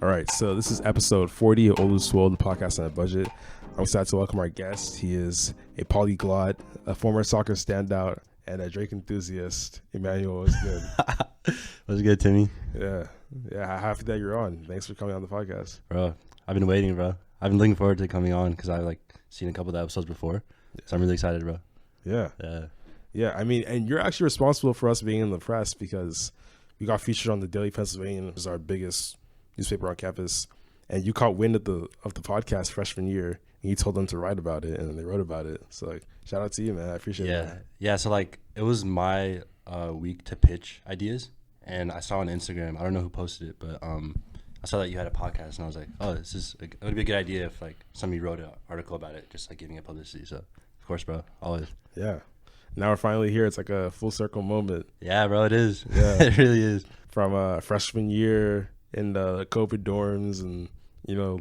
All right, so this is episode 40 of Oluswole, the podcast on a budget. I'm excited to welcome our guest. He is a polyglot, a former soccer standout, and a Drake enthusiast. Emmanuel, what's good? What's good, Timmy? Yeah, happy that you're on. Thanks for coming on the podcast. Bro, I've been waiting, bro. I've been looking forward to coming on because I've seen a couple of the episodes before. So I'm really excited, bro. Yeah, I mean, and you're actually responsible for us being in the press because we got featured on the Daily Pennsylvanian, which is our biggest newspaper on campus, and you caught wind of the podcast freshman year, and you told them to write about it, and then they wrote about it. So shout out to you, man. I appreciate it. Yeah. So it was my week to pitch ideas, and I saw on Instagram. I don't know who posted it, but I saw that you had a podcast, and I was like, oh, it would be a good idea if somebody wrote an article about it, just giving it publicity. So of course, bro, always. Yeah. Now we're finally here. It's like a full circle moment. Yeah, bro, it is. Yeah, it really is. From freshman year in the COVID dorms and,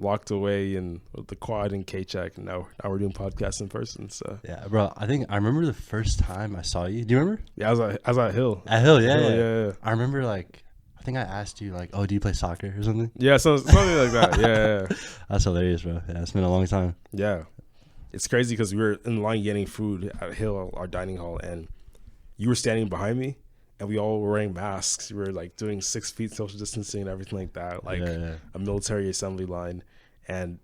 locked away and with the quad and K-check. And now we're doing podcasts in person. So yeah, bro, I remember the first time I saw you. Do you remember? Yeah, I was at Hill. At Hill, yeah. Yeah. I remember I think I asked you oh, do you play soccer or something? Yeah, something like that. Yeah. That's hilarious, bro. Yeah, it's been a long time. Yeah. It's crazy because we were in line getting food at Hill, our dining hall, and you were standing behind me, and we all were wearing masks. We were doing 6 feet social distancing and everything like that, a military assembly line. And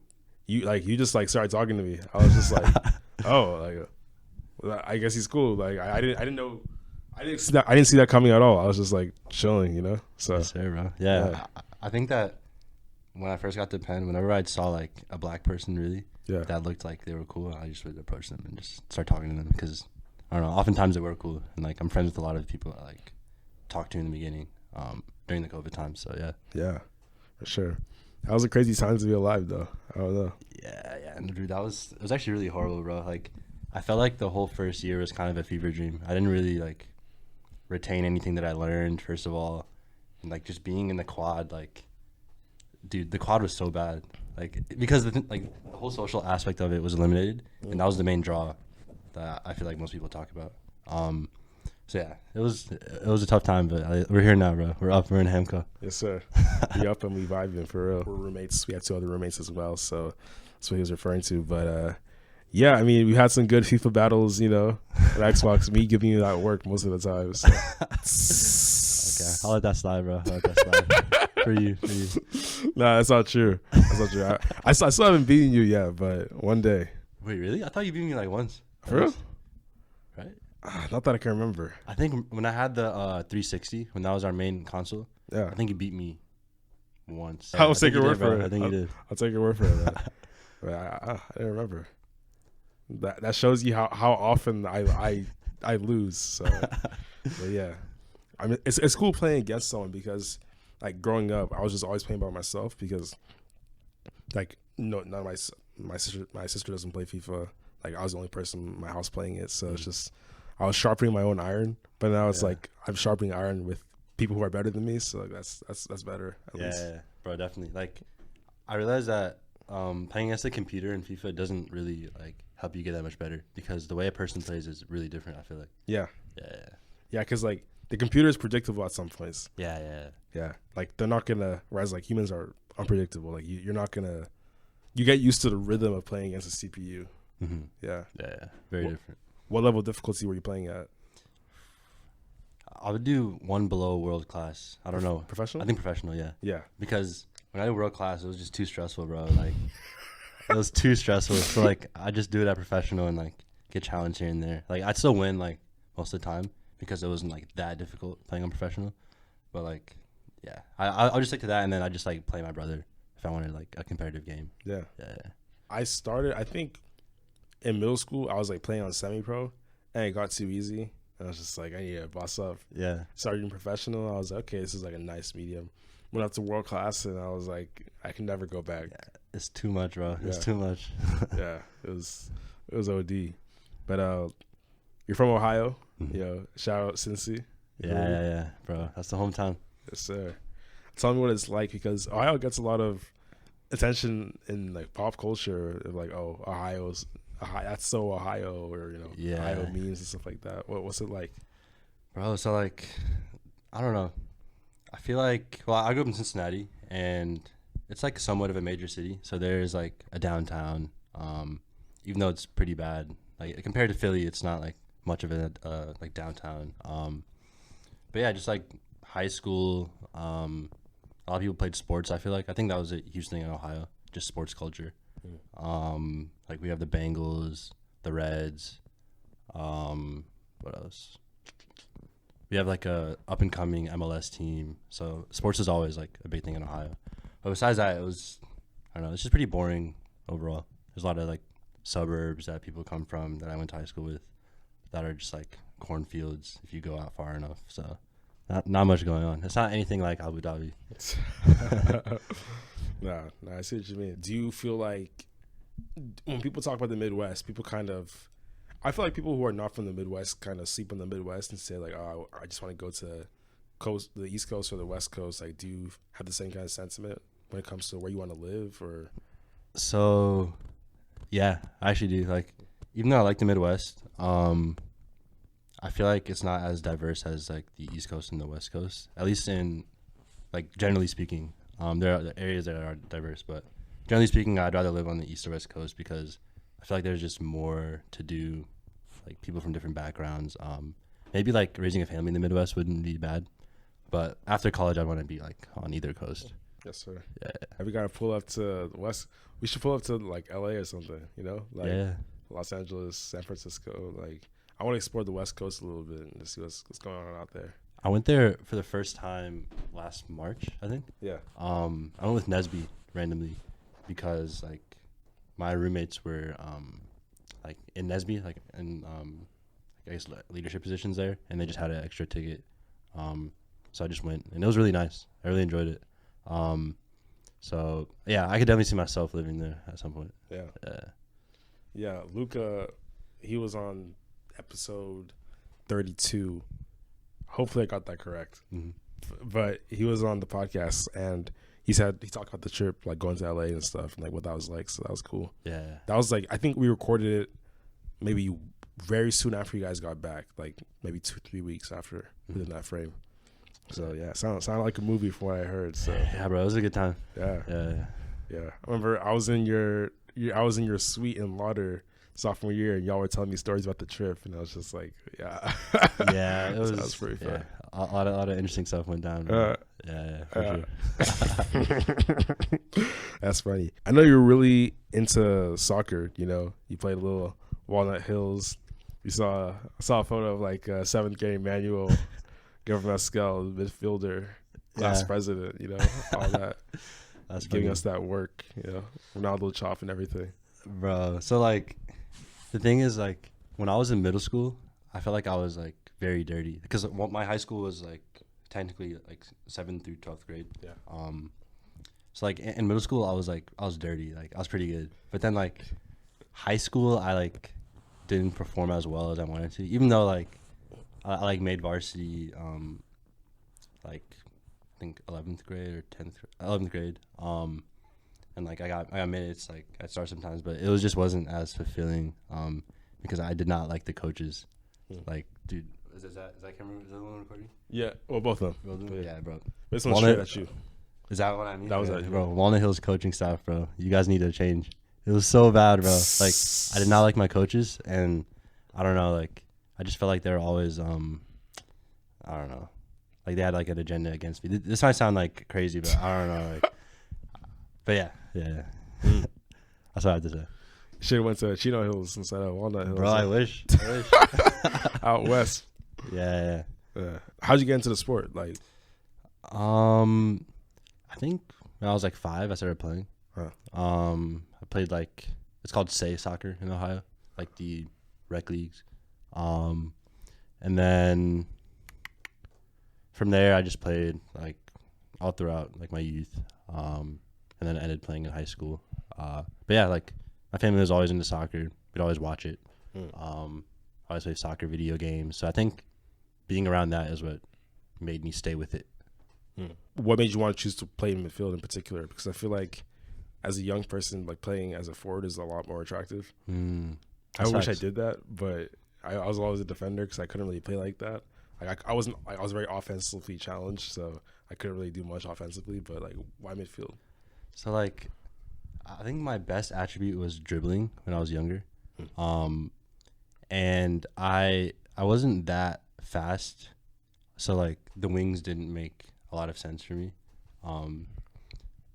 you just started talking to me. I was just oh, I guess he's cool. I didn't know. I didn't see that coming at all. I was just chilling, So yes, sir, bro. Yeah. I think that when I first got to Penn, whenever I saw a black person really that looked like they were cool, I just would approach them and just start talking to them because I don't know. Oftentimes they were cool, and I'm friends with a lot of people I talked to in the beginning during the COVID time. So yeah, for sure. That was a crazy time to be alive, though. I don't know. Yeah, and dude, it was actually really horrible, bro. I felt like the whole first year was kind of a fever dream. I didn't really retain anything that I learned, first of all, and just being in the quad, dude, the quad was so bad, because the whole social aspect of it was eliminated, and that was the main draw that I feel like most people talk about. So yeah, it was a tough time, but we're here now, bro. We're up. We're in Hamco. Yes, sir. We up and we vibing for real. We're roommates. We have 2 other roommates as well, so that's what he was referring to. But yeah, I mean, we had some good FIFA battles, on Xbox. Me giving you that work most of the time. So. Okay, I'll let that slide, bro. For you. Nah, that's not true. I still haven't beaten you yet, but one day. Wait, really? I thought you beat me once. For real? Right? Not that I can remember. I think when I had the 360, when that was our main console, I think you beat me once. I'll take your word for it. I think you did. I'll take your word for it. But I didn't remember. That shows you how often I lose. So, but yeah, I mean it's cool playing against someone because growing up I was just always playing by myself because none of my sister doesn't play FIFA. I was the only person in my house playing it, so it's just I was sharpening my own iron. But now it's I'm sharpening iron with people who are better than me. So that's better. At least. Yeah, bro, definitely. I realized that playing against a computer in FIFA doesn't really help you get that much better because the way a person plays is really different. I feel like. Yeah. Because the computer is predictable at some points. Yeah. They're not gonna. Whereas humans are unpredictable. You're not gonna. You get used to the rhythm of playing against a CPU. Mm-hmm. Yeah. Very different. What level of difficulty were you playing at? I would do one below world class. I don't know. Professional? I think professional, yeah. Yeah. Because when I did world class, it was just too stressful, bro. It was too stressful. So I just do it at professional and get challenged here and there. I'd still win most of the time because it wasn't that difficult playing on professional. But yeah, I'll just stick to that and then I just play my brother if I wanted a competitive game. Yeah. I started, I think, in middle school, I was playing on semi-pro, and it got too easy. And I was just I need to boss up. Yeah. Started doing professional. I was okay, this is a nice medium. Went up to world class, and I was I can never go back. Yeah, it's too much, bro. It's too much. Yeah, it was OD. But you're from Ohio. Mm-hmm. Shout out Cincy. Yeah, bro. That's the hometown. Yes, sir. Tell me what it's like because Ohio gets a lot of attention in pop culture. Of Ohio's. That's so Ohio, or Ohio memes and stuff like that. What's it like, bro? So I don't know. I feel I grew up in Cincinnati, and it's like somewhat of a major city. So there's like a downtown. Even though it's pretty bad, like compared to Philly, it's not like much of a like downtown. But yeah, just like high school. A lot of people played sports. I think that was a huge thing in Ohio. Just sports culture. Like we have the Bengals, the Reds. What else? We have like a up and coming MLS team. So sports is always like a big thing in Ohio. But besides that, it was, I don't know, it's just pretty boring overall. There's a lot of like suburbs that people come from that I went to high school with that are just like cornfields if you go out far enough. So not much going on. It's not anything like Abu Dhabi. Nah, I see what you mean. Do you feel like when people talk about the Midwest, people I feel like people who are not from the Midwest kind of sleep on the Midwest and say like, oh, I just want to go to the East Coast or the West Coast. Like, do you have the same kind of sentiment when it comes to where you want to live? Or so, yeah, I actually do. Like, even though I like the Midwest, I feel like it's not as diverse as like the East Coast and the West Coast. At least in, like, generally speaking, there are areas that are diverse, but generally speaking, I'd rather live on the East or West Coast because I feel like there's just more to do, like people from different backgrounds. Maybe like raising a family in the Midwest wouldn't be bad, but after college, I'd want to be like on either coast. Yes, sir. Yeah. Have we got to pull up to the West? We should pull up to like LA or something, like Los Angeles, San Francisco. Like, I want to explore the West Coast a little bit and just see what's going on out there. I went there for the first time last March, I think. Yeah. I went with Nesby randomly because like my roommates were like in Nesby, like in I guess leadership positions there, and they just had an extra ticket. So I just went, and it was really nice. I really enjoyed it. So yeah, I could definitely see myself living there at some point. Yeah. Luca, he was on episode 32. Hopefully I got that correct. Mm-hmm. But he was on the podcast and he talked about the trip, like going to LA and stuff, and like what that was like. So that was cool. Yeah. That was like, I think we recorded it maybe very soon after you guys got back, like maybe 2-3 weeks after within that frame. So yeah, sounded like a movie from what I heard. So yeah, bro, it was a good time. Yeah. I remember I was in your suite in Lauder sophomore year, and y'all were telling me stories about the trip, and I was just like, yeah, it was, so that was pretty fun. Yeah, a lot of interesting stuff went down. For sure. That's funny. I know you're really into soccer. You played a little Walnut Hills. I saw a photo of like 7th grade Emmanuel, Gebremeskel, midfielder, class president. All that. That's giving us that work. Ronaldo chop and everything. Bro, so like the thing is, like when I was in middle school, I felt like I was like very dirty because my high school was like technically like 7th through 12th grade. Yeah. So like in middle school, I was dirty. Like I was pretty good, but then like high school, I like didn't perform as well as I wanted to, even though like I like made varsity. Like I think 11th grade or 11th grade. And like I got minutes like at start sometimes, but it wasn't as fulfilling because I did not like the coaches. Like, dude, is that camera? Is that the one recording? Yeah, well, both of them. Yeah, bro. This one's straight at you. Is that what I mean? That was it, bro. Walnut Hills coaching staff, bro. You guys need to change. It was so bad, bro. Like I did not like my coaches, and I don't know. Like I just felt like they were always I don't know. Like they had like an agenda against me. This might sound like crazy, but I don't know. Like, but yeah. That's what I had to say. Should have went to Chino Hills instead of Walnut Hills. Bro, I wish. Out west. Yeah. How'd you get into the sport? Like, I think when I was like 5, I started playing. I played like, it's called Say Soccer in Ohio, like the rec leagues. And then from there, I just played like all throughout like my youth. And then I ended playing in high school. But yeah, like my family was always into soccer. We'd always watch it. Always play soccer video games. So I think being around that is what made me stay with it. What made you want to choose to play in midfield in particular? Because I feel like as a young person, like playing as a forward is a lot more attractive. I wish I did that, but I was always a defender because I couldn't really play like that. Like I was very offensively challenged, so I couldn't really do much offensively. But like, why midfield? So like, I think my best attribute was dribbling when I was younger, and I wasn't that fast, so like the wings didn't make a lot of sense for me. Um,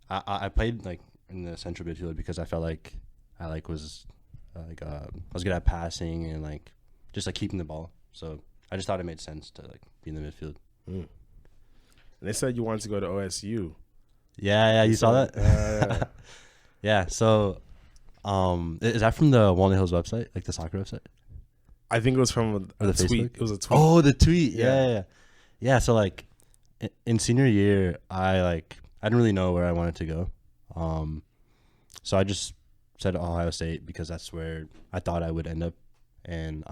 I played like in the central midfield because I felt like I like was I was good at passing and like just like keeping the ball. So I just thought it made sense to like be in the midfield. And they said you wanted to go to OSU. Yeah, you saw that? Yeah. Yeah. So, is that from the Walnut Hills website, like the soccer website? I think it was from Or a the tweet. Facebook? It was a tweet. Oh, the tweet. Yeah. Yeah. So like, in senior year, I didn't really know where I wanted to go. So I just said Ohio State because that's where I thought I would end up, and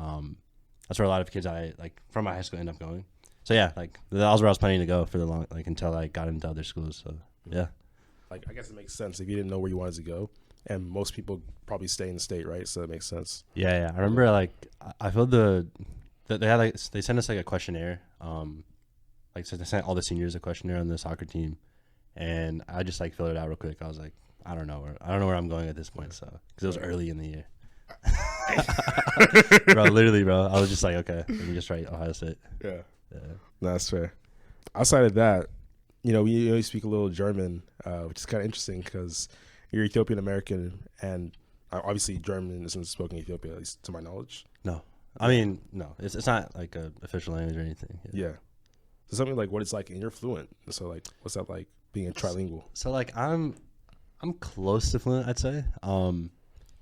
that's where a lot of kids I like from my high school end up going. So yeah, like that was where I was planning to go for the long, like until I got into other schools. So yeah. Like, I guess it makes sense if you didn't know where you wanted to go, and most people probably stay in the state, right? So it makes sense. Yeah. I remember like I filled that they had like they sent us like a questionnaire. Like so they sent all the seniors a questionnaire on the soccer team, and I just like filled it out real quick. I was like, I don't know where I'm going at this point. So because it was early in the year. bro, I was just like, okay, let me just write Ohio State. Yeah. No, that's fair. Outside of that, you speak a little German, which is kind of interesting because you're Ethiopian American, and obviously German isn't spoken in Ethiopia, at least to my knowledge. No, I mean no, it's not like a official language or anything. Yeah. So something like what it's like, and you're fluent. So like, what's that like being a trilingual? So like I'm close to fluent, I'd say.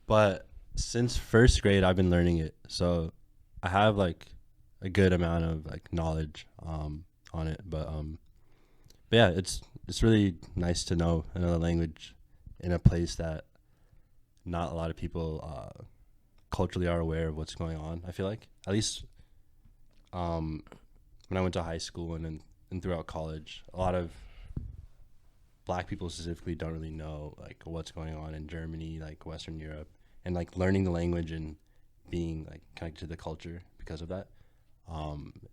But since first grade, I've been learning it, so I have like a good amount of like knowledge on it. But yeah, it's really nice to know another language in a place that not a lot of people culturally are aware of what's going on. I feel like at least when I went to high school and throughout college, a lot of Black people specifically don't really know like what's going on in Germany, like Western Europe, and like learning the language and being like connected to the culture because of that.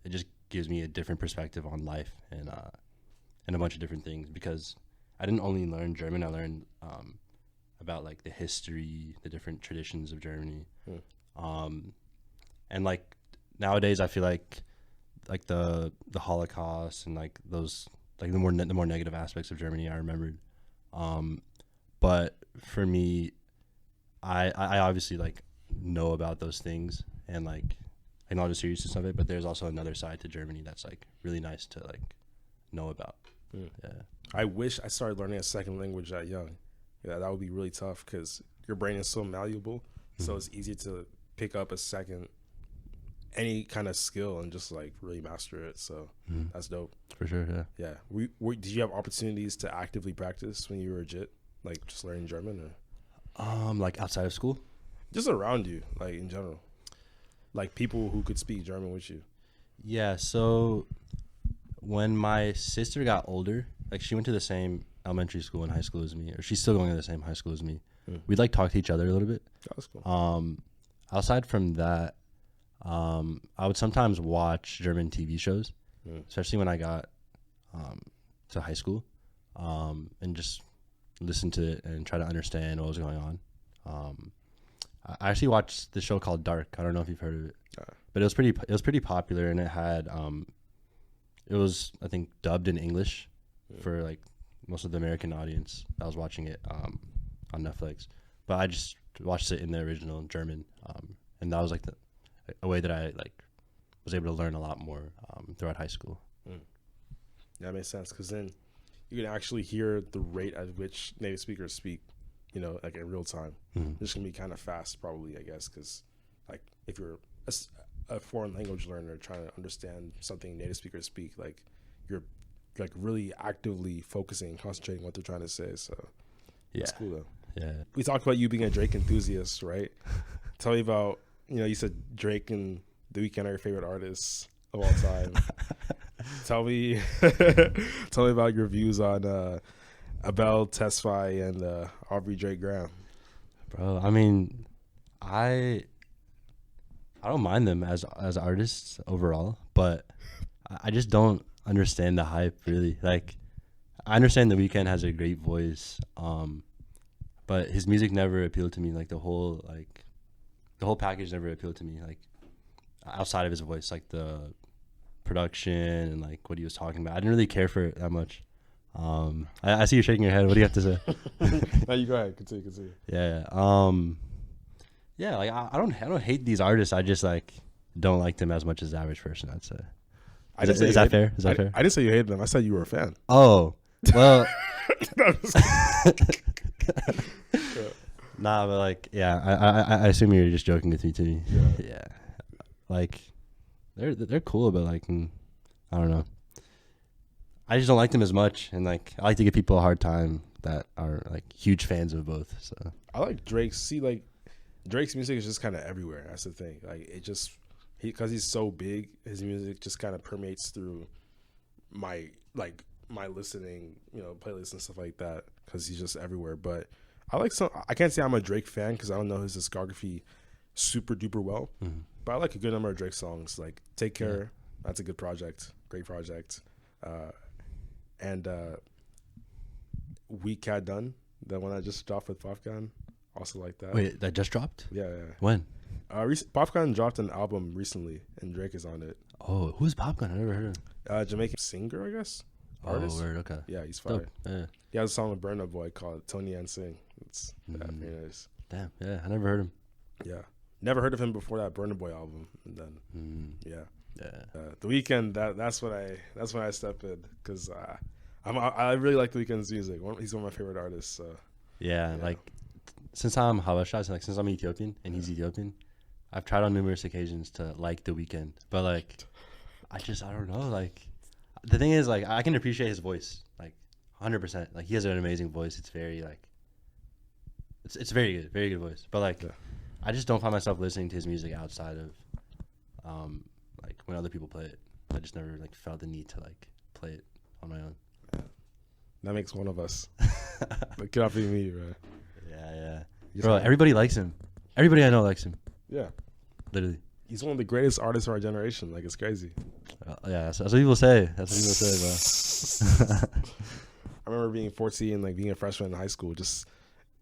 It just gives me a different perspective on life and a bunch of different things, because I didn't only learn German, I learned about like the history, the different traditions of Germany. And like nowadays I feel like the Holocaust and like those like the more negative aspects of Germany I remembered. But for me, I obviously like know about those things and like acknowledge the seriousness of it, but there's also another side to Germany that's like really nice to like know about. Yeah. I wish I started learning a second language that young. Yeah, that would be really tough because your brain is so malleable, so it's easier to pick up a second any kind of skill and just like really master it. So that's dope For sure. Yeah. Yeah. Did you have opportunities to actively practice when you were a JIT, like just learning German, or Like outside of school? just around you, like in general, like people who could speak German with you? Yeah, so when my sister got older, like she went to the same elementary school and high school as me, or she's still going to the same high school as me. We'd like talk to each other a little bit. Oh, that's cool. Outside from that, I would sometimes watch German TV shows, especially when I got to high school, and just listen to it and try to understand what was going on. I actually watched the show called Dark. I don't know if you've heard of it, but it was pretty popular, and it had it was, I think, dubbed in English for like most of the American audience that was watching it on Netflix. But I just watched it in the original German, and that was like a way that I like was able to learn a lot more throughout high school. That makes sense, because then you can actually hear the rate at which native speakers speak, like in real time. This can be kind of fast, probably, I guess, because like if you're a foreign language learner trying to understand something native speakers speak, like you're like really actively focusing and concentrating what they're trying to say. So Yeah, it's cool though. yeah. We talked about you being a Drake enthusiast, right? Tell me about, you said Drake and The Weeknd are your favorite artists of all time. Tell me about your views on Abel Tesfaye and Aubrey Drake Graham. Bro, I mean, I don't mind them as artists overall, but I just don't understand the hype really. Like, I understand The Weeknd has a great voice, but his music never appealed to me. Like the whole package never appealed to me. Like outside of his voice, like the production and like what he was talking about, I didn't really care for it that much. I see you shaking your head. What do you have to say? No, you go ahead. Continue. Yeah. Yeah. Like I don't hate these artists. I just like don't like them as much as the average person, I'd say. Is that fair? Is that fair? I didn't say you hated them. I said you were a fan. Oh, well. No, Nah, but like, yeah, I assume you're just joking with me too. Yeah. Like, they're cool, but like, I don't know. I just don't like them as much, and like, I like to give people a hard time that are like huge fans of both. So I like Drake. See, like Drake's music is just kind of everywhere. That's the thing. Like it just because he's so big, his music just kind of permeates through my listening, playlists and stuff like that. Because he's just everywhere. But I like some. I can't say I'm a Drake fan because I don't know his discography super duper well. Mm-hmm. But I like a good number of Drake songs. Like Take Care. Yeah. That's a good project. Great project. And We Cat Done, the one I just dropped with Popcorn, also like that. Wait, that just dropped? Yeah. When? Popcorn dropped an album recently, and Drake is on it. Oh, who's Popcorn? I never heard of him. Jamaican singer, I guess. Artist. Oh, word, okay. Yeah, he's fire. Yeah. He has a song with Burna Boy called Tony and Sing. It's very nice. Damn, yeah, I never heard him. Yeah, never heard of him before that Burna Boy album, and then The Weeknd. That's when I step in because I really like The Weeknd's music. He's one of my favorite artists. So. Yeah, like since I'm Habasha, like since I'm Ethiopian and he's Ethiopian, I've tried on numerous occasions to like The Weeknd, but like I don't know. Like the thing is, like I can appreciate his voice, like 100%. Like he has an amazing voice. It's very like it's very good voice. But like I just don't find myself listening to his music outside of like when other people play it. I just never like felt the need to like play it on my own. That makes one of us. Like, get off of me, bro. Yeah. Bro, everybody likes him. Everybody I know likes him. Yeah. Literally. He's one of the greatest artists of our generation. Like, it's crazy. Yeah, that's what people say. Bro. I remember being 14 and, like, being a freshman in high school, just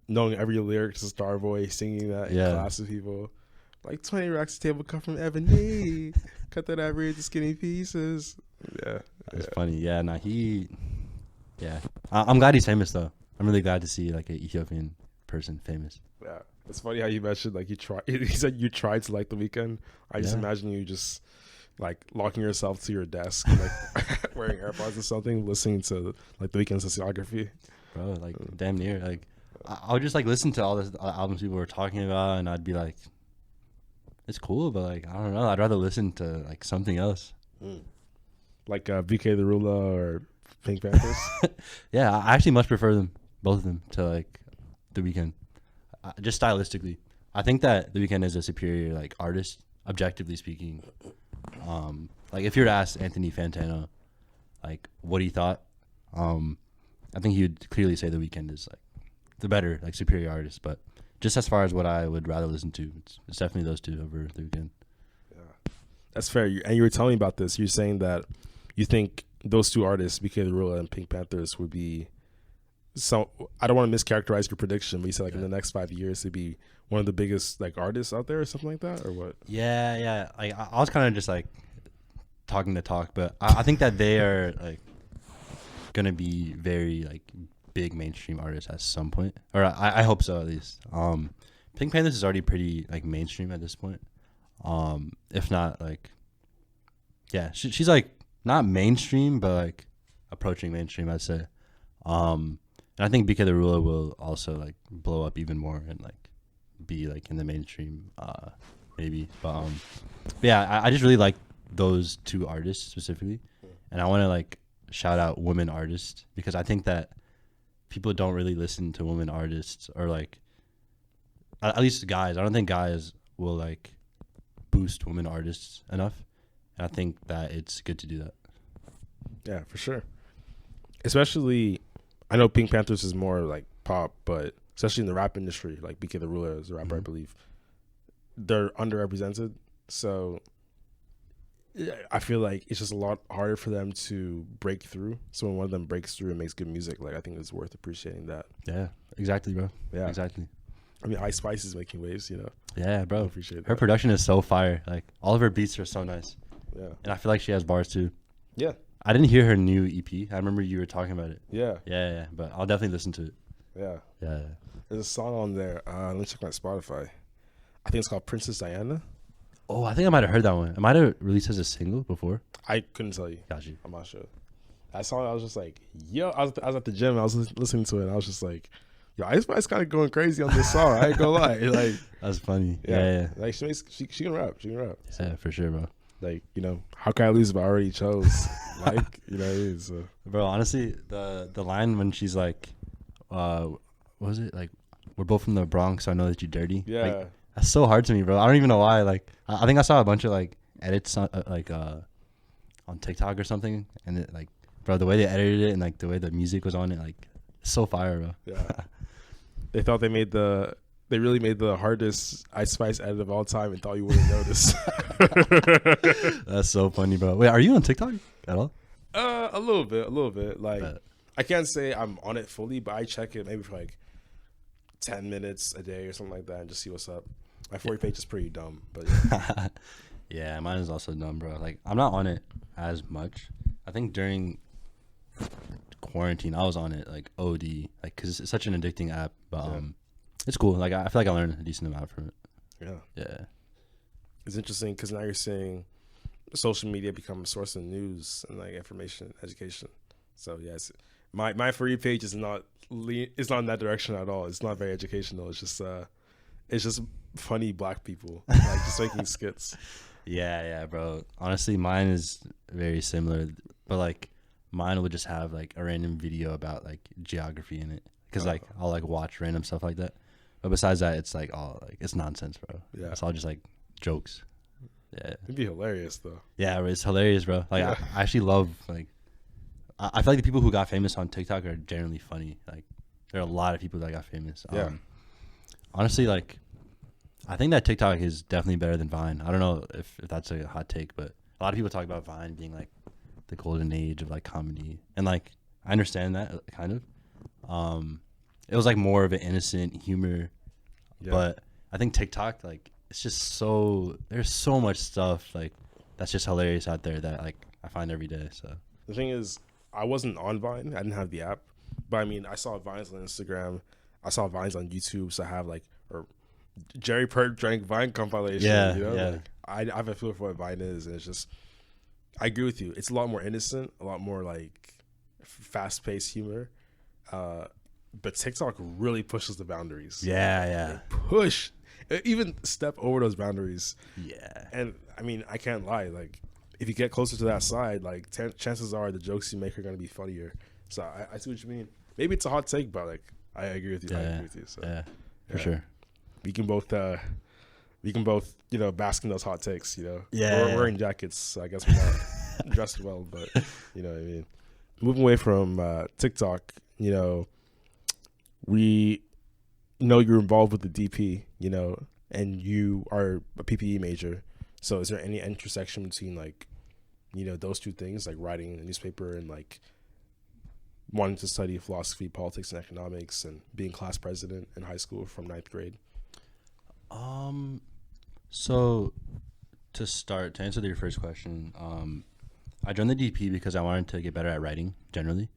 knowing every lyric to Starboy, singing that in class with people. Like, 20 racks of table cut from ebony. Cut that average into skinny pieces. Yeah. That's funny. Yeah, Yeah, I'm glad he's famous though. I'm really glad to see like an Ethiopian person famous. Yeah, it's funny how you mentioned like he said you tried to like The Weeknd. I just imagine you just like locking yourself to your desk, like wearing AirPods or something, listening to like The Weeknd's discography. Bro, like damn near. Like I would just like listen to all the albums people were talking about, and I'd be like, it's cool, but like I don't know. I'd rather listen to like something else. Like BK the Rula or Pink Panthers. Yeah, I actually much prefer them, both of them, to like The Weeknd. Just stylistically, I think that The Weeknd is a superior like artist, objectively speaking. Like if you were to ask Anthony Fantano, like what he thought, I think he would clearly say The Weeknd is like the better, like superior artist. But just as far as what I would rather listen to, it's definitely those two over The Weeknd. Yeah, that's fair. And you were telling me about this. You're saying that you think those two artists, BK the Rula and Pink Panthers, would be so. I don't want to mischaracterize your prediction, but you said like in the next 5 years they'd be one of the biggest like artists out there or something like that, or what? Yeah. Like I was kind of just like talking the talk, but I think that they are like gonna be very like big mainstream artists at some point, or I hope so at least. Pink Panthers is already pretty like mainstream at this point. If not like, yeah, she's like not mainstream, but like approaching mainstream, I'd say. And I think BK the Rula will also like blow up even more and like be like in the mainstream, maybe. But yeah, I just really like those two artists specifically, and I want to like shout out women artists because I think that people don't really listen to women artists, or like at least guys. I don't think guys will like boost women artists enough, and I think that it's good to do that. Yeah, for sure. Especially, I know Pink Panthers is more like pop, but especially in the rap industry, like BK the Ruler is a rapper, I believe, they're underrepresented. So I feel like it's just a lot harder for them to break through. So when one of them breaks through and makes good music, like I think it's worth appreciating that. Yeah, exactly, bro. Yeah, Exactly. I mean, Ice Spice is making waves, Yeah, I bro. appreciate that. Her production is so fire. Like all of her beats are so nice, Yeah, and I feel like she has bars too. yeah, I didn't hear her new EP. I remember you were talking about it. yeah, Yeah, but I'll definitely listen to it. yeah. Yeah. There's a song on there. Let me check my Spotify. I think it's called Princess Diana. Oh, I think I might have heard that one. It might have released as a single before. I couldn't tell you. Got you. I'm not sure. That song, I was just like, yo, I was at the gym. I was listening to it, and I was just like, yo, Ice Spice kind of going crazy on this song. I ain't gonna lie. Like, That's funny. Yeah. Like she can rap. She can rap. Yeah, for sure, bro. Like, how can I lose if I already chose? Like, what I mean? So. Bro, honestly, the line when she's like, what was it? Like, we're both from the Bronx, so I know that you're dirty. Yeah. Like, that's so hard to me, bro. I don't even know why. Like, I think I saw a bunch of like edits on on TikTok or something, and it, like, bro, the way they edited it and like the way the music was on it, like, it's so fire, bro. Yeah. They thought they really made the hardest Ice Spice edit of all time and thought you wouldn't notice. That's so funny, bro. Wait, are you on TikTok at all? A little bit. Like, I can't say I'm on it fully, but I check it maybe for like 10 minutes a day or something like that and just see what's up. My 40 page is pretty dumb, but yeah. Yeah, mine is also dumb, bro. Like, I'm not on it as much. I think during quarantine, I was on it like OD, like, cause it's such an addicting app. But it's cool. Like, I feel like I learned a decent amount from it. Yeah. It's interesting because now you're seeing social media become a source of news and like information, education. So yes, my For You page is not in that direction at all. It's not very educational. It's just funny black people like just making skits. Yeah, bro. Honestly, mine is very similar, but like mine would just have like a random video about like geography in it, because like I'll like watch random stuff like that. But besides that, it's like all like it's nonsense, bro. Yeah, it's all just like jokes. Yeah, it'd be hilarious though. Yeah, it's hilarious, bro. Like I actually love like I feel like the people who got famous on TikTok are generally funny. Like there are a lot of people that got famous. Yeah. Honestly, like I think that TikTok is definitely better than Vine. I don't know if that's a hot take, but a lot of people talk about Vine being like the golden age of like comedy, and like I understand that kind of. It was like more of an innocent humor, but I think TikTok, like, it's just there's so much stuff like that's just hilarious out there that like I find every day. So the thing is, I wasn't on Vine. I didn't have the app, but I mean, I saw Vines on Instagram. I saw Vines on YouTube. So I have like Jerry Perk drank Vine compilation. Yeah. Like, I have a feel for what Vine is, and it's just, I agree with you. It's a lot more innocent, a lot more like fast paced humor. But TikTok really pushes the boundaries. Yeah. Even step over those boundaries. Yeah. And I mean, I can't lie. Like, if you get closer to that side, like chances are the jokes you make are going to be funnier. So I see what you mean. Maybe it's a hot take, but like I agree with you. Yeah. I agree with you. So Yeah, for sure. We can both bask in those hot takes. Yeah. We're wearing jackets, so I guess we're not dressed well, but you know what I mean. Moving away from TikTok, we know you're involved with the DP, and you are a PPE major. So is there any intersection between like, those two things, like writing a newspaper and like wanting to study philosophy, politics, and economics, and being class president in high school from 9th grade? So to answer your first question, I joined the DP because I wanted to get better at writing generally.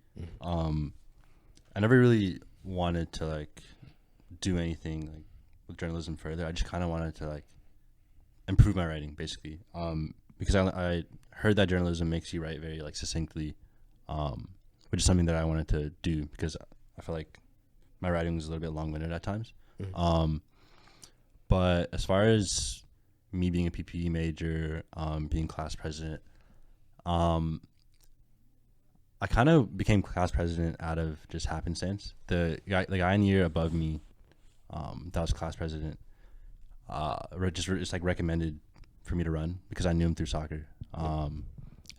I never really wanted to like do anything like with journalism further. I just kind of wanted to like improve my writing basically. Because I heard that journalism makes you write very like succinctly, which is something that I wanted to do because I feel like my writing was a little bit long-winded at times. But as far as me being a PPE major, being class president, I kind of became class president out of just happenstance. The guy in the year above me, that was class president, just like recommended for me to run because I knew him through soccer. And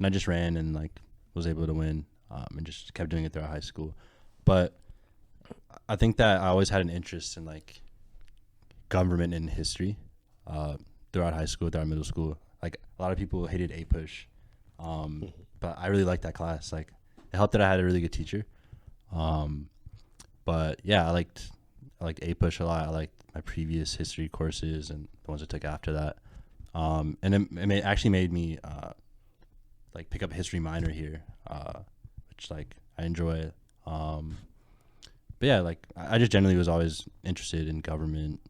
I just ran and like was able to win, and just kept doing it throughout high school. But I think that I always had an interest in like government and history, throughout high school, throughout middle school. Like a lot of people hated A push, but I really liked that class. Like, it helped that I had a really good teacher. But yeah, I liked A push a lot. I liked my previous history courses and the ones I took after that. And it actually made me like pick up a history minor here, which like I enjoy. But yeah, like I just generally was always interested in government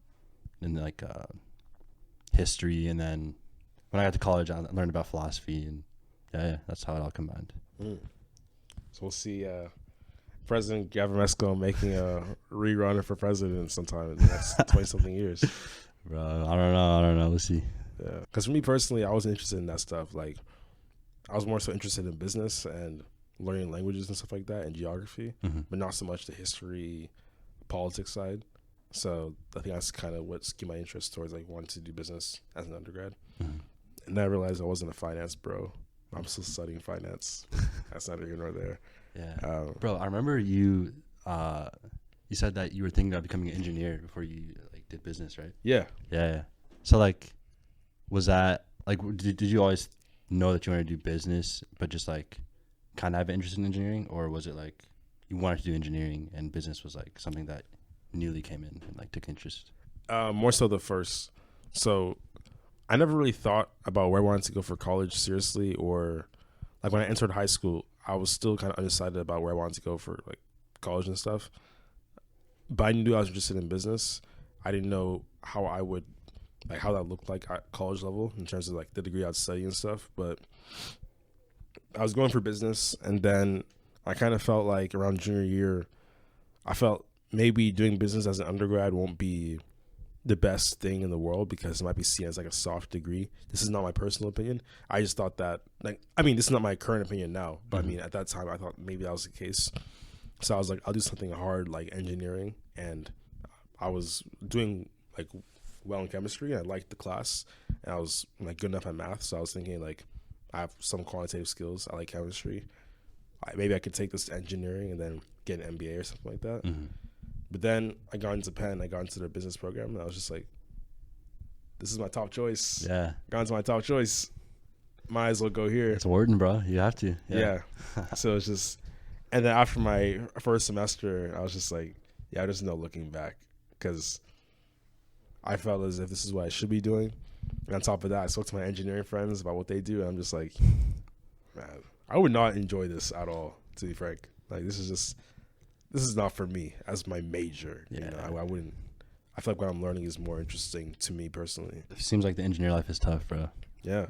and like history, and then when I got to college, I learned about philosophy, and yeah, that's how it all combined. So we'll see President Gebremeskel making a rerun for president sometime in the next 20-something years. Bro, I don't know. We'll see. Yeah, because for me personally, I wasn't interested in that stuff. Like, I was more so interested in business and learning languages and stuff like that, and geography, but not so much the history, politics side. So I think that's kind of what skewed my interest towards like wanting to do business as an undergrad. And then I realized I wasn't a finance bro. I'm still studying finance. That's neither here nor there. Yeah, bro. I remember you said that you were thinking about becoming an engineer before you like did business, right? Yeah. So like, was that like did you always know that you wanted to do business, but just like kind of have an interest in engineering, or was it like you wanted to do engineering and business was like something that newly came in and like took interest? More so the first. So I never really thought about where I wanted to go for college seriously, or like when I entered high school, I was still kind of undecided about where I wanted to go for like college and stuff. But I knew I was interested in business. I didn't know how I would, like how that looked like at college level in terms of like the degree I'd study and stuff. But I was going for business, and then I kind of felt like around junior year, I felt maybe doing business as an undergrad won't be the best thing in the world because it might be seen as like a soft degree. This is not my personal opinion. I just thought that, like, I mean, this is not my current opinion now, but I mean, at that time, I thought maybe that was the case. So I was like, I'll do something hard like engineering, and I was doing like well in chemistry, and I liked the class, and I was like good enough at math. So I was thinking like, I have some quantitative skills. I like chemistry. Maybe I could take this to engineering and then get an MBA or something like that. But then I got into Penn. I got into their business program, and I was just like, this is my top choice. Yeah. Got into my top choice. Might as well go here. It's Wharton, bro. You have to. Yeah. So it's just, and then after my first semester, I was just like, yeah, there's no looking back, because I felt as if this is what I should be doing. And on top of that, I spoke to my engineering friends about what they do, and I'm just like, man, I would not enjoy this at all, to be frank. Like, this is not for me as my major. Yeah. You know, I wouldn't. I feel like what I'm learning is more interesting to me personally. It seems like the engineer life is tough, bro. Yeah.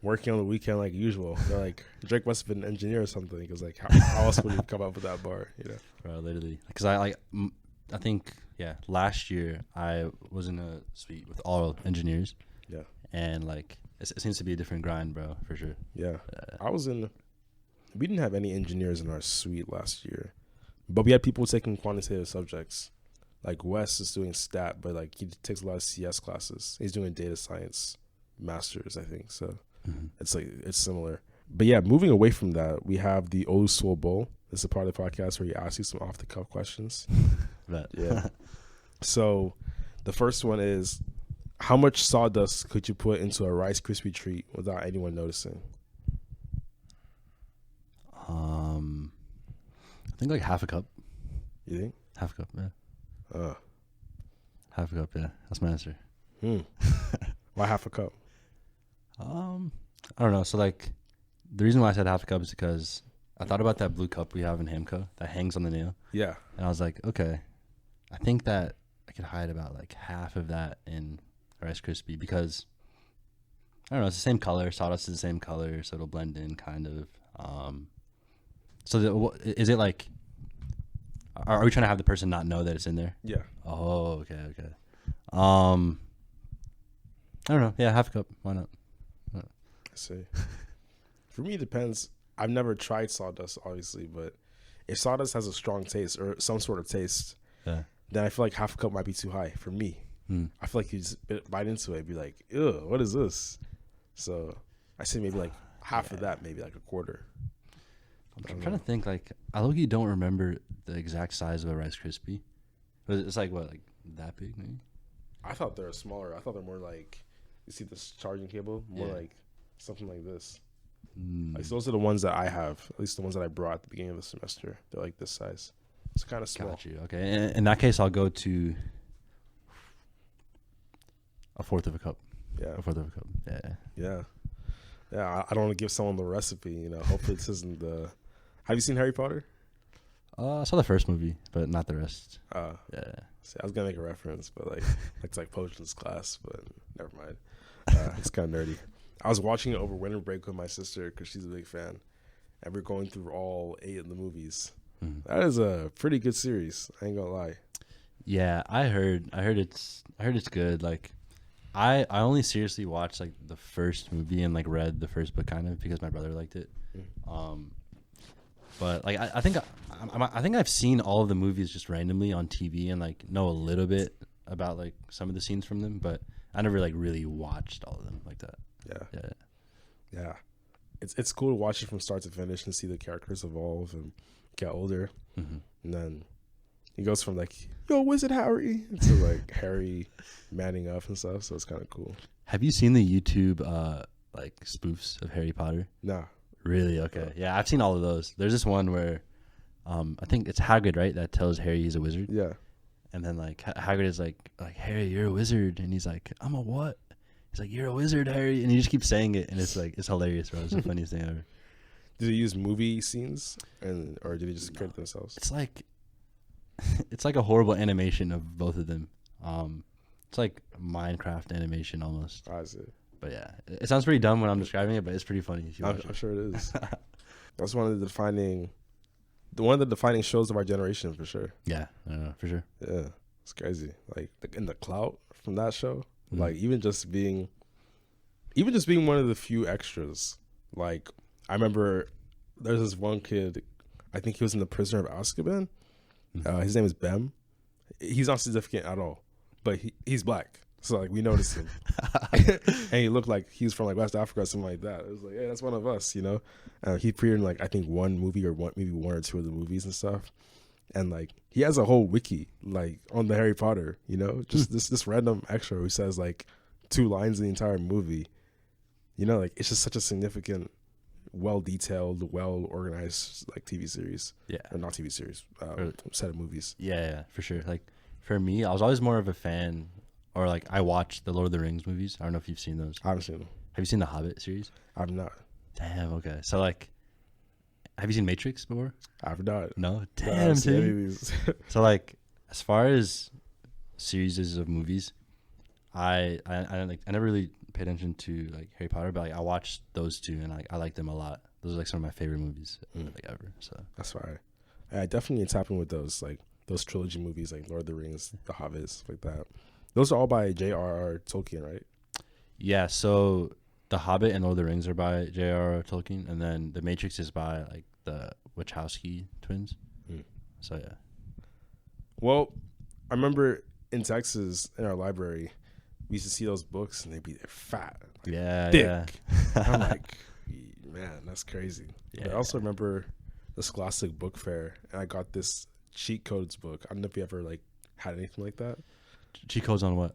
Working on the weekend like usual. They're like, Drake must have been an engineer or something, because like how else would he come up with that bar? You know, bro, literally. Because I think last year I was in a suite with all engineers. Yeah. And like it seems to be a different grind, bro, for sure. Yeah. We didn't have any engineers in our suite last year, but we had people taking quantitative subjects. Like Wes is doing stat, but like he takes a lot of CS classes. He's doing data science masters, I think. So it's like it's similar. But yeah, moving away from that, we have the Oluswole Bowl. This is a part of the podcast where you ask you some off the cuff questions. Yeah. So the first one is, how much sawdust could you put into a Rice Krispie treat without anyone noticing? I think like half a cup. You think? Half a cup, yeah. Half a cup, yeah. That's my answer. Why half a cup? I don't know. So like, the reason why I said half a cup is because I thought about that blue cup we have in Hamco that hangs on the nail. Yeah. And I was like, okay, I think that I could hide about like half of that in Rice Krispie, because I don't know, it's the same color. Sawdust is the same color, so it'll blend in kind of. Is it like, are we trying to have the person not know that it's in there? Yeah. Oh, okay. I don't know. Yeah, half a cup. Why not? I see. For me, it depends. I've never tried sawdust, obviously, but if sawdust has a strong taste or some sort of taste, then I feel like half a cup might be too high for me. I feel like you just bite into it and be like, ew, what is this? So I say maybe like half of that, maybe like a quarter. I'm trying to think, like, I low-key don't remember the exact size of a Rice Krispie. But it's like, what, like that big maybe? I thought they were smaller. I thought they're more like You see this charging cable? More Yeah. like something like this. Mm. Like, so those are the ones that I have, at least the ones that I brought at the beginning of the semester. They're like this size. It's kind of small. Got you. Okay. In that case, I'll go to a fourth of a cup. Yeah. A fourth of a cup. Yeah. Yeah. Yeah. I don't want to give someone the recipe, you know. Hopefully this isn't the. Have you seen Harry Potter? I saw the first movie, but not the rest. Yeah. See, I was gonna make a reference, but like it's like potions class, but never mind. It's kind of nerdy. I was watching it over winter break with my sister because she's a big fan, and we're going through all 8 of the movies. Mm. That is a pretty good series. I ain't gonna lie. Yeah, I heard it's good. Like, I only seriously watched like the first movie and like read the first book kind of because my brother liked it. But like I think I've seen all of the movies just randomly on TV and like know a little bit about like some of the scenes from them, but I never like really watched all of them like that. Yeah. It's cool to watch it from start to finish and see the characters evolve and get older, and then he goes from like "Yo, Wizard Harry" to like Harry manning up and stuff. So it's kind of cool. Have you seen the YouTube like spoofs of Harry Potter? Nah. Really? Okay. Yeah, I've seen all of those. There's this one where I think it's Hagrid, right, that tells Harry he's a wizard. Yeah. And then like Hagrid is like Harry, you're a wizard, and he's like, I'm a what? He's like, you're a wizard, Harry, and he just keeps saying it, and it's like it's hilarious, bro. It's the funniest thing ever. Did they use movie scenes or did they just create themselves? It's like a horrible animation of both of them. It's like Minecraft animation almost. I see. But yeah, it sounds pretty dumb when I'm describing it, but it's pretty funny if you watch it. I'm sure it is. That's one of the defining shows of our generation for sure. Yeah, for sure. Yeah, it's crazy. Like in the clout from that show, like even just being one of the few extras. Like I remember there's this one kid, I think he was in the Prisoner of Azkaban. His name is Bem. He's not significant at all, but he's black. So like we noticed him, and he looked like he was from like West Africa or something like that. It was like, hey, that's one of us, you know. He appeared in like I think one movie or maybe one or two of the movies and stuff, and like he has a whole wiki like on the Harry Potter, you know, just this random extra who says like 2 lines in the entire movie, you know, like it's just such a significant, well detailed, well organized like TV series. Yeah, or not TV series, set of movies. Yeah, for sure. Like for me, I was always more of a fan. Or like I watched the Lord of the Rings movies. I don't know if you've seen those. I haven't seen them. Have you seen the Hobbit series? I've not. Damn. Okay. So like, have you seen Matrix before? I've not. No. Damn, dude. So like, as far as series of movies, I never really paid attention to like Harry Potter, but like I watched those 2 and I like them a lot. Those are like some of my favorite movies like ever. So that's why I definitely tap in with those like those trilogy movies like Lord of the Rings, The Hobbit, stuff like that. Those are all by J.R.R. Tolkien, right? Yeah. So The Hobbit and Lord of the Rings are by J.R.R. Tolkien, and then The Matrix is by like the Wachowski twins. So yeah. Well, I remember in Texas in our library, we used to see those books and they're fat, like, thick. Yeah. I'm like, man, that's crazy. Yeah. But I also remember the Scholastic Book Fair, and I got this cheat codes book. I don't know if you ever like had anything like that. Cheat codes on what?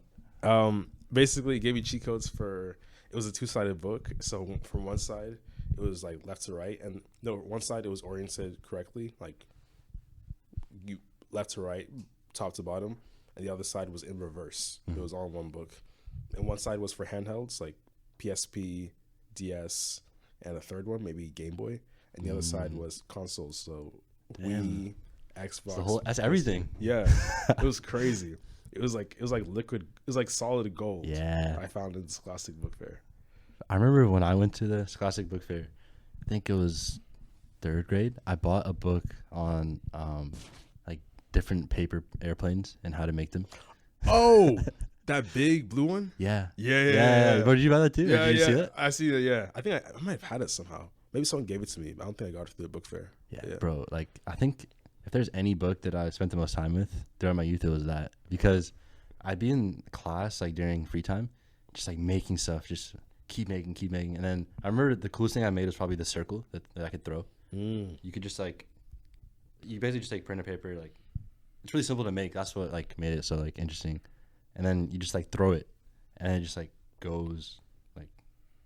Basically it gave you cheat codes it was a 2-sided book. So from one side it was like left to right, and no, one side it was oriented correctly, like you left to right, top to bottom, and the other side was in reverse. It was all in one book, and one side was for handhelds like PSP, DS, and a third one maybe Game Boy, and the other side was consoles, so Wii, Xbox. That's everything. Yeah, it was crazy. It was like liquid. It was like solid gold. Yeah, I found in the Scholastic Book Fair. I remember when I went to the Scholastic Book Fair. I think it was 3rd grade. I bought a book on like different paper airplanes and how to make them. Oh, that big blue one. Yeah. But did you buy that too? Yeah, did you see that? I see that. Yeah, I think I might have had it somehow. Maybe someone gave it to me, but I don't think I got it through the book fair. Yeah, bro. Like I think if there's any book that I spent the most time with during my youth, it was that, because I'd be in class like during free time, just like making stuff, just keep making, and then I remember the coolest thing I made was probably the circle that I could throw. You could just like, you basically just take printer paper, like it's really simple to make. That's what like made it so like interesting, and then you just like throw it, and it just like goes. Like,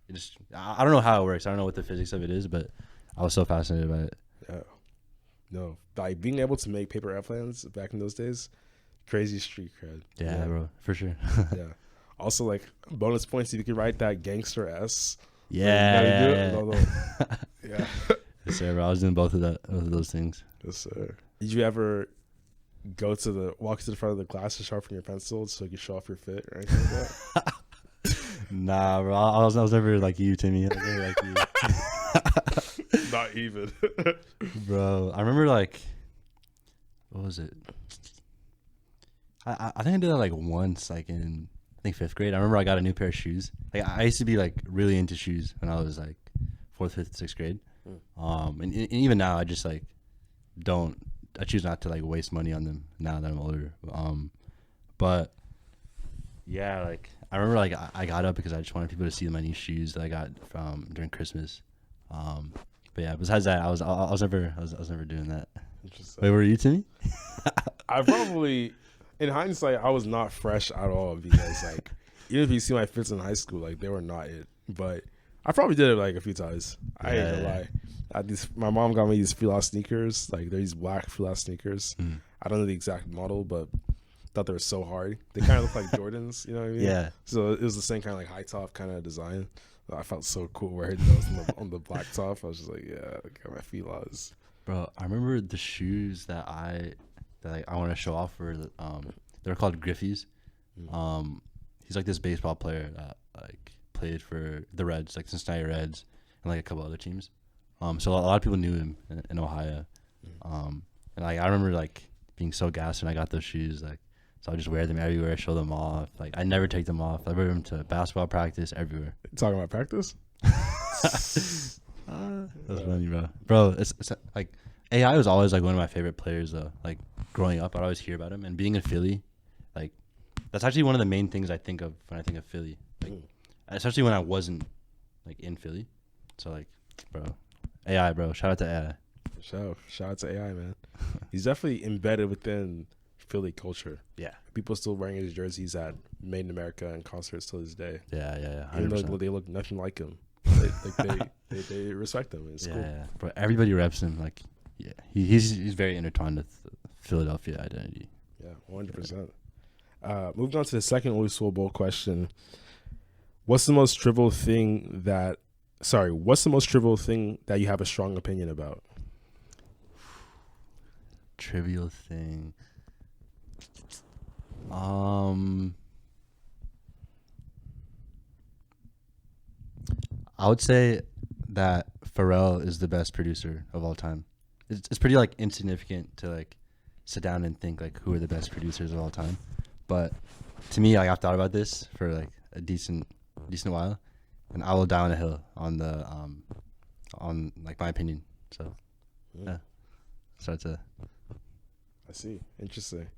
it just I don't know how it works. I don't know what the physics of it is, but I was so fascinated by it. Yeah. No, like being able to make paper airplanes back in those days, crazy street cred. Yeah, bro, for sure. Yeah. Also, like bonus points if you could write that gangster S. Yeah. Yeah. Yes, sir, bro. I was doing both of those things. Yes, sir. Did you ever walk to the front of the class to sharpen your pencil so you could show off your fit or anything like that? Nah, bro. I was never like you, Timmy. I was never like you. Not even. Bro, I remember like, what was it? I think I did that like once, like in I think 5th grade. I remember I got a new pair of shoes. Like I used to be like really into shoes when I was like 4th, 5th, 6th grade. And even now I just like I choose not to like waste money on them now that I'm older. But yeah, like I remember like I got up because I just wanted people to see my new shoes that I got from during Christmas. But yeah, besides that, I was never doing that. Wait, were you, Timmy? I probably, in hindsight, I was not fresh at all because like even if you see my fits in high school, like they were not it. But I probably did it like a few times. I ain't gonna lie. My mom got me these Fila sneakers. Like they're these black Fila sneakers. I don't know the exact model, but thought they were so hard. They kind of look like Jordans, you know what I mean? Yeah. So it was the same kind of like high top kind of design. I felt so cool wearing those on the black top. I was just like, yeah, got my Filas. Bro, I remember the shoes that I want to show off for. They're called Griffies. He's like this baseball player that like played for the Reds, like Cincinnati Reds, and like a couple other teams. So a lot of people knew him in Ohio. And like I remember like being so gassed when I got those shoes. Like, so I just wear them everywhere, show them off. Like I never take them off. I wear them to basketball practice, everywhere. You talking about practice? That's funny, bro. Bro, it's like AI was always like one of my favorite players though. Like growing up, I'd always hear about him. And being in Philly, like that's actually one of the main things I think of when I think of Philly. Like especially when I wasn't like in Philly. So like, bro, AI, bro. Shout out to AI. Shout out to AI, man. He's definitely embedded within Philly culture. Yeah. People still wearing his jerseys at Made in America and concerts to this day. Yeah. 100%. Even though they look nothing like him. They respect him. It's cool. Yeah. But everybody reps him. Like, yeah. He's very intertwined with Philadelphia identity. Yeah, 100%. Moving on to the second Oluswole Bowl question. What's the most trivial thing that you have a strong opinion about? Trivial thing. I would say that Pharrell is the best producer of all time. It's pretty like insignificant to like sit down and think like who are the best producers of all time. But to me, like I've thought about this for like a decent while, and I will die on a hill on the on like my opinion. So yeah, I see. Interesting.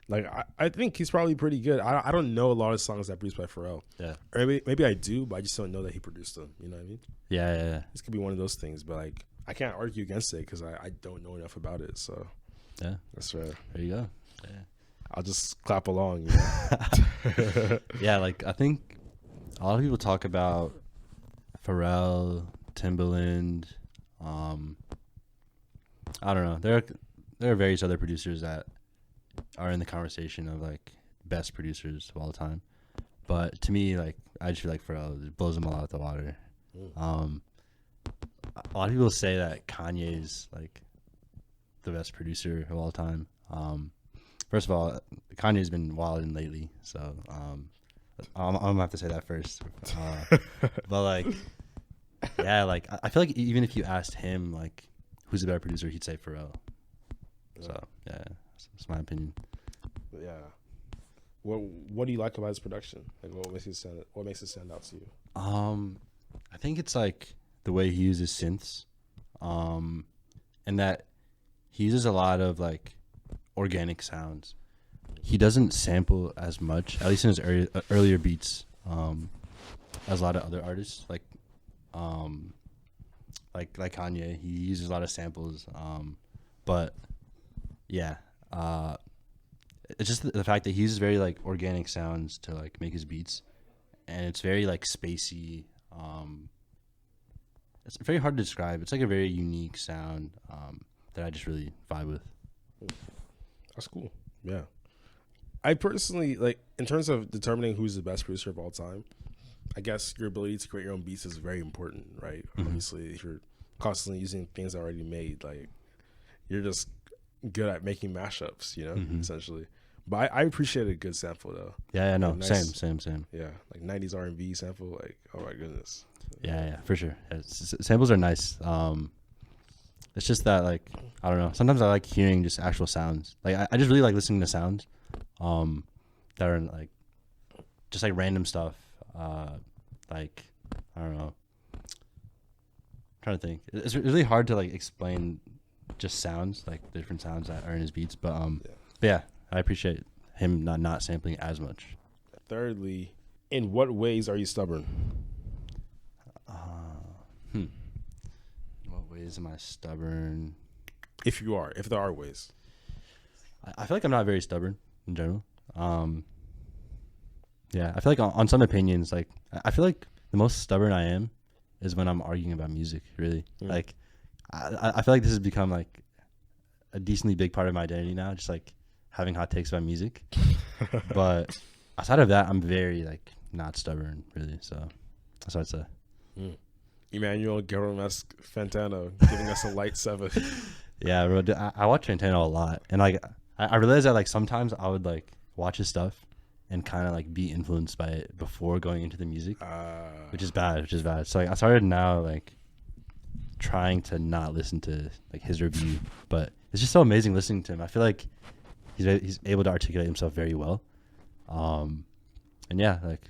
Like I think he's probably pretty good. I don't know a lot of songs that produced by Pharrell. Yeah. Or maybe I do, but I just don't know that he produced them. You know what I mean? Yeah. This could be one of those things, but like I can't argue against it because I don't know enough about it. So yeah, that's right. There you go. Yeah. I'll just clap along. You know? Yeah, like I think a lot of people talk about Pharrell, Timbaland. I don't know. There are various other producers that are in the conversation of like best producers of all time, but to me, like I just feel like Pharrell just blows them all out the water. A lot of people say that Kanye is like the best producer of all time. First of all, Kanye's been wilding lately, so I'm gonna have to say that first. But like, yeah, like I feel like even if you asked him like who's the better producer, he'd say Pharrell. So yeah, that's my opinion. Yeah. What do you like about his production? Like what makes it stand out to you? I think it's like the way he uses synths, and that he uses a lot of like organic sounds. He doesn't sample as much, at least in his earlier beats, as a lot of other artists. Like Kanye, he uses a lot of samples. But yeah, it's just the fact that he uses very like organic sounds to like make his beats, and it's very like spacey. It's very hard to describe. It's like a very unique sound that I just really vibe with. That's cool. Yeah. I personally, like, in terms of determining who's the best producer of all time, I guess your ability to create your own beats is very important, right? Mm-hmm. Obviously, if you're constantly using things already made, like, you're just good at making mashups, you know, essentially. But I appreciate a good sample, though. Yeah, no, like nice, same. Yeah, like 90s R&B sample, like, oh my goodness. Yeah, for sure. Yeah, samples are nice. It's just that, like, I don't know. Sometimes I like hearing just actual sounds. Like, I just really like listening to sounds that are, like, just, like, random stuff. Like, I don't know. I'm trying to think. It's really hard to, like, explain just sounds, like, the different sounds that are in his beats. But yeah, I appreciate him not sampling as much. Thirdly, in what ways are you stubborn? In what ways am I stubborn? If there are ways. I feel like I'm not very stubborn in general. Yeah, I feel like on some opinions, like, I feel like the most stubborn I am is when I'm arguing about music, really. Like, I feel like this has become, like, a decently big part of my identity now, just, like, having hot takes about music. But outside of that, I'm very, like, not stubborn, really. So that's what I'd say. Emmanuel, Gebremeskel, Fantano, giving us a light 7. Yeah, bro. I watch Fantano a lot. And, like, I realized that, like, sometimes I would, like, watch his stuff and kind of, like, be influenced by it before going into the music, which is bad. So, like, I started now, like, trying to not listen to, like, his review. But it's just so amazing listening to him. I feel like he's able to articulate himself very well. And, yeah, like,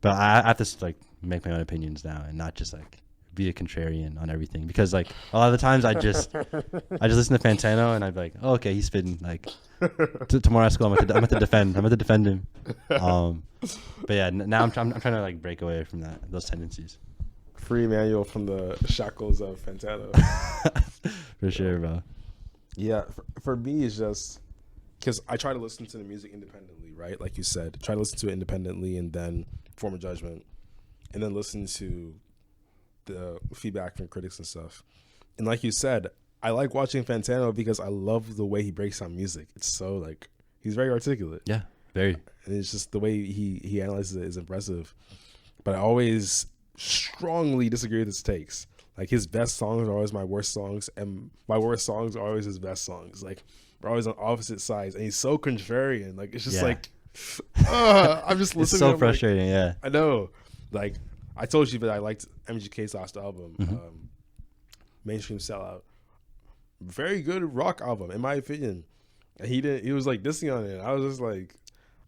but I have to, like, make my own opinions now and not just, like, be a contrarian on everything, because, like, a lot of the times I just listen to Fantano and I'd be like, oh, okay, he's spitting, like, tomorrow at school I'm going to defend him. But yeah, now I'm trying to, like, break away from those tendencies. Free Emmanuel from the shackles of Fantano. For sure, bro. Yeah, for me, it's just because I try to listen to the music independently, right? Like you said, try to listen to it independently and then form a judgment, and then listen to the feedback from critics and stuff. And like you said, I like watching Fantano because I love the way he breaks down music. It's so, like, he's very articulate. Yeah, very. And it's just the way he analyzes it is impressive. But I always strongly disagree with his takes. Like, his best songs are always my worst songs, and my worst songs are always his best songs. Like, we're always on opposite sides, and he's so contrarian. Like, it's just like, I'm just listening. It's so frustrating. Like, I know. Like, I told you that I liked MGK's last album, Mainstream Sellout. Very good rock album, in my opinion. And he was like dissing on it. I was just like,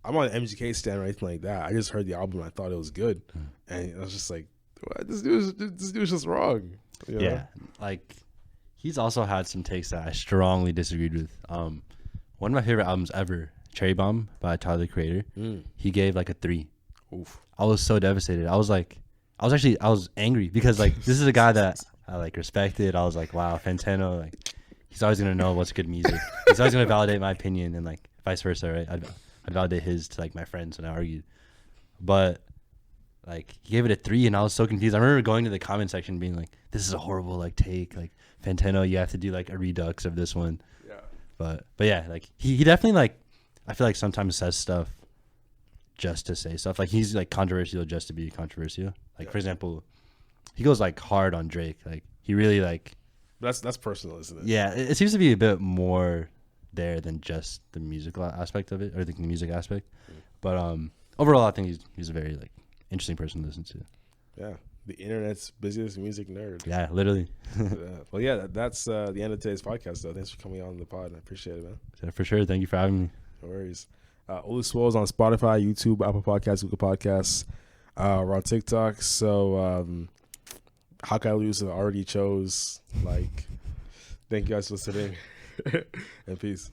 I'm on MGK stand or anything like that. I just heard the album and I thought it was good. And I was just like, what? This dude's just wrong. You know? Yeah. Like, he's also had some takes that I strongly disagreed with. One of my favorite albums ever, Cherry Bomb by Tyler, the Creator, he gave, like, a 3. Oof. I was so devastated. I was angry because, like, this is a guy that I, like, respected. I was like, wow, Fantano, like, he's always going to know what's good music. He's always going to validate my opinion, and, like, vice versa, right? I'd validate his to, like, my friends when I argued. But, like, he gave it a 3, and I was so confused. I remember going to the comment section being like, this is a horrible, like, take. Like, Fantano, you have to do, like, a redux of this one. Yeah. But yeah, like, he definitely, like, I feel like sometimes says stuff just to say stuff. Like, he's, like, controversial just to be controversial. Like, for example, he goes, like, hard on Drake. Like, he really, like... That's personal, isn't it? Yeah, it seems to be a bit more there than just the musical aspect of it, or the music aspect. But overall, I think he's a very, like, interesting person to listen to. Yeah, the internet's busiest music nerd. Yeah, literally. Well, yeah, that's the end of today's podcast, though. Thanks for coming on the pod. I appreciate it, man. Yeah, for sure. Thank you for having me. No worries. Oluswole is on Spotify, YouTube, Apple Podcasts, Google Podcasts. We're on TikTok. So, How Can I Lose? I already chose. Like, thank you guys for listening. And peace.